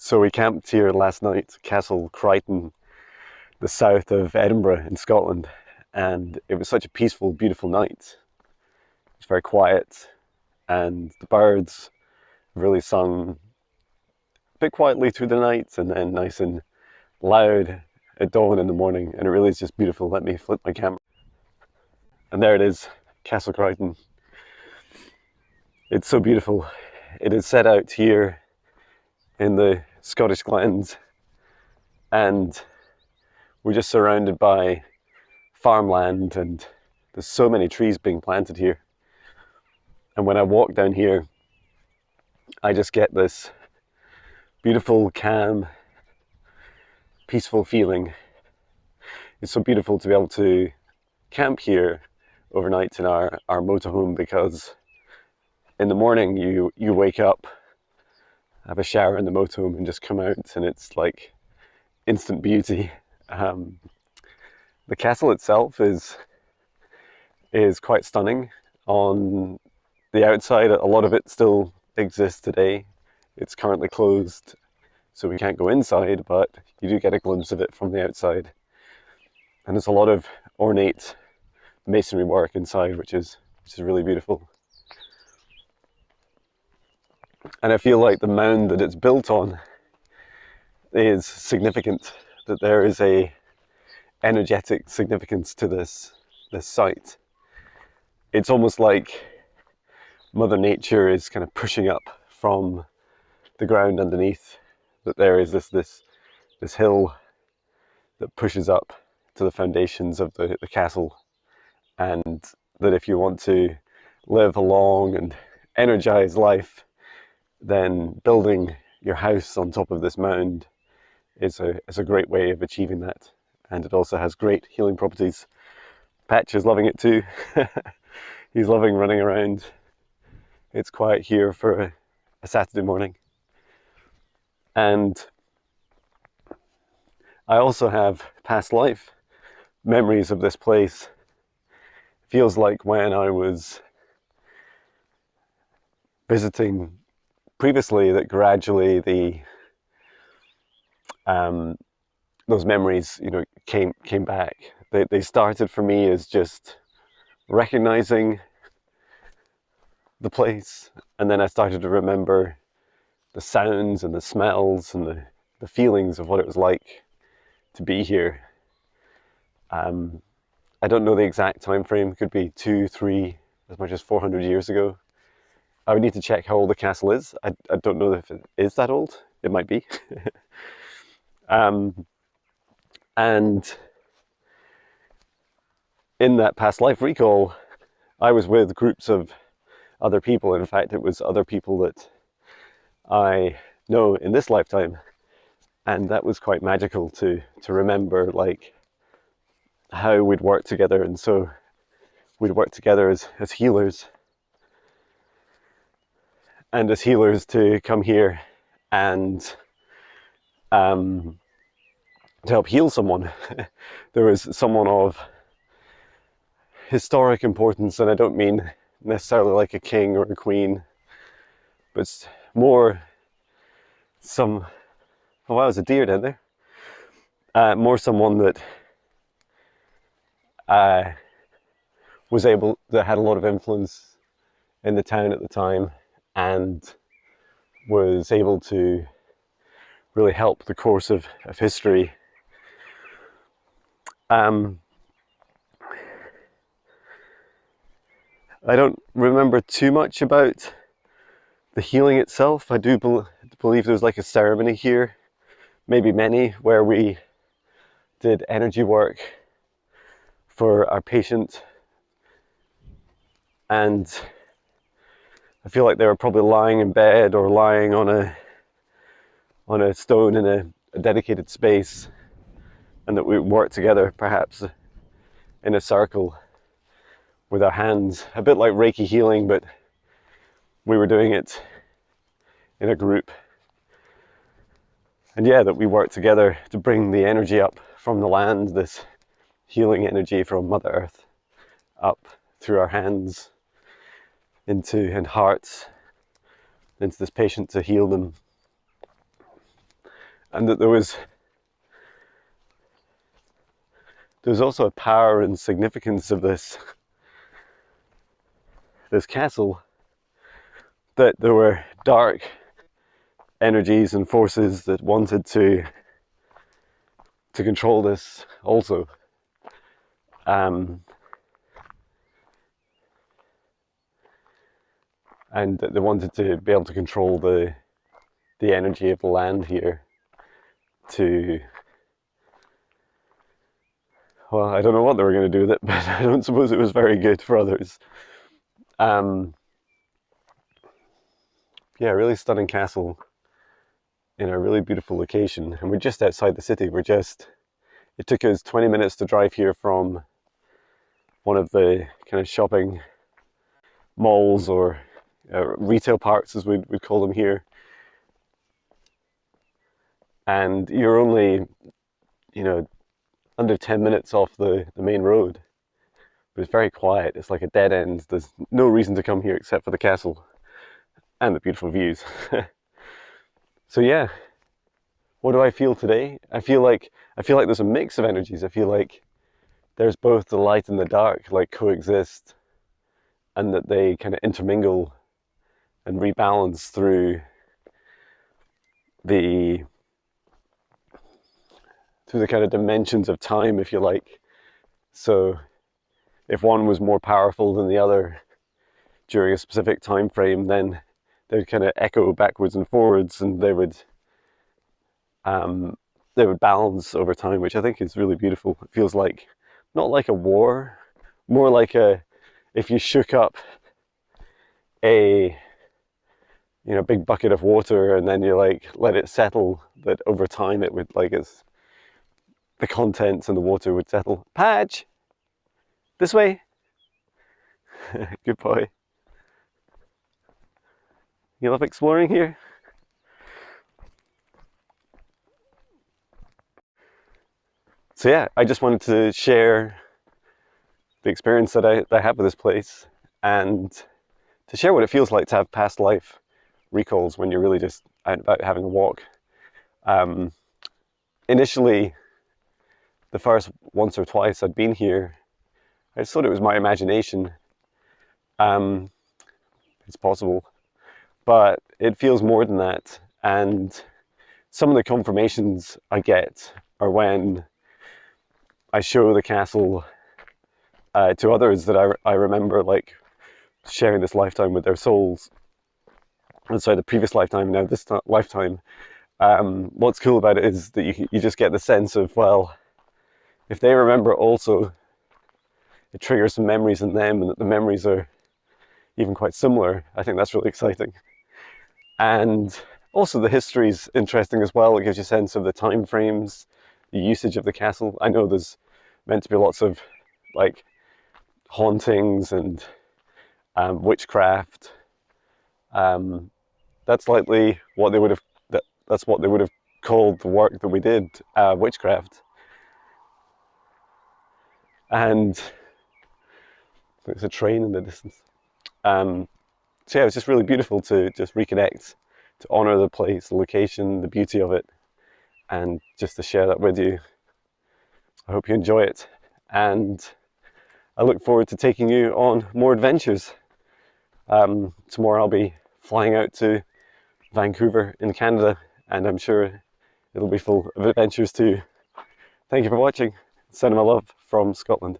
So we camped here last night, Castle Crichton, the south of Edinburgh in Scotland, and it was such a peaceful, beautiful night. It's very quiet, and the birds really sung a bit quietly through the night and then nice and loud at dawn in the morning, and it really is just beautiful. Let me flip my camera. And there it is, Castle Crichton. It's so beautiful. It is set out here in the Scottish Glens, and we're just surrounded by farmland, and there's so many trees being planted here. And when I walk down here, I just get this beautiful, calm, peaceful feeling. It's so beautiful to be able to camp here overnight in our motorhome, because in the morning you wake up, have a shower in the motorhome and just come out, and it's like instant beauty. The castle itself is quite stunning. On the outside, a lot of it still exists today. It's currently closed, so we can't go inside, but you do get a glimpse of it from the outside. And there's a lot of ornate masonry work inside, which is really beautiful. And I feel like the mound that it's built on is significant, that there is a energetic significance to this site. It's almost like Mother Nature is kind of pushing up from the ground underneath, that there is this hill that pushes up to the foundations of the castle, and that if you want to live a long and energized life, then building your house on top of this mound is a great way of achieving that. And it also has great healing properties. Patch is loving it too. He's loving running around. It's quiet here for a Saturday morning. And I also have past life memories of this place. It feels like when I was visiting previously, that gradually those memories, came back. They started for me as just recognizing the place, and then I started to remember the sounds and the smells and the feelings of what it was like to be here. I don't know the exact time frame. It could be 2, 3, as much as 400 years ago. I would need to check how old the castle is. I don't know if it is that old. It might be. And in that past life recall, I was with groups of other people. In fact, it was other people that I know in this lifetime. And that was quite magical to remember, like, how we'd work together. And so we'd work together as healers. And as healers to come here and to help heal someone. There was someone of historic importance, and I don't mean necessarily like a king or a queen, but more oh wow, there's a deer down there. More someone that that had a lot of influence in the town at the time, and was able to really help the course of history. I don't remember too much about the healing itself. I do believe there was like a ceremony here, maybe many, where we did energy work for our patient, and I feel like they were probably lying in bed or lying on a stone in a dedicated space, and that we worked together, perhaps in a circle with our hands, a bit like Reiki healing, but we were doing it in a group. And yeah, that we worked together to bring the energy up from the land, this healing energy from Mother Earth, up through our hands and hearts into this patient to heal them. and that there was also a power and significance of this castle, that there were dark energies and forces that wanted to control this also. And they wanted to be able to control the energy of the land here to, well, I don't know what they were going to do with it, but I don't suppose it was very good for others. Yeah, really stunning castle in a really beautiful location, and we're just outside the city. It took us 20 minutes to drive here from one of the kind of shopping malls or retail parks, as we'd call them here. And you're only, under 10 minutes off the main road. But it's very quiet. It's like a dead end. There's no reason to come here except for the castle and the beautiful views. So yeah, what do I feel today? I feel like there's a mix of energies. I feel like there's both the light and the dark like coexist, and that they kind of intermingle and rebalance through the kind of dimensions of time, if you like. So if one was more powerful than the other during a specific time frame, then they would kind of echo backwards and forwards, and they would balance over time, which I think is really beautiful. It feels like, not like a war, more like if you shook up a big bucket of water and then you like let it settle, that over time it would the contents and the water would settle. Padge, this way. Good boy. You love exploring here? So yeah, I just wanted to share the experience that I have with this place, and to share what it feels like to have past life recalls when you're really just out about having a walk. Initially, the first once or twice I'd been here, I just thought it was my imagination. It's possible, but it feels more than that. And some of the confirmations I get are when I show the castle to others that I remember, like sharing this lifetime with their souls. And so the previous lifetime, now this lifetime. What's cool about it is that you just get the sense of, well, if they remember also, it triggers some memories in them, and that the memories are even quite similar. I think that's really exciting. And also the history's interesting as well. It gives you a sense of the time frames, the usage of the castle. I know there's meant to be lots of like hauntings and witchcraft. That's likely what they would have. That's what they would have called the work that we did, witchcraft. And there's a train in the distance. So yeah, it was just really beautiful to just reconnect, to honor the place, the location, the beauty of it, and just to share that with you. I hope you enjoy it, and I look forward to taking you on more adventures. Tomorrow I'll be flying out to Vancouver in Canada, and I'm sure it'll be full of adventures too. Thank you for watching. Sending my love from Scotland.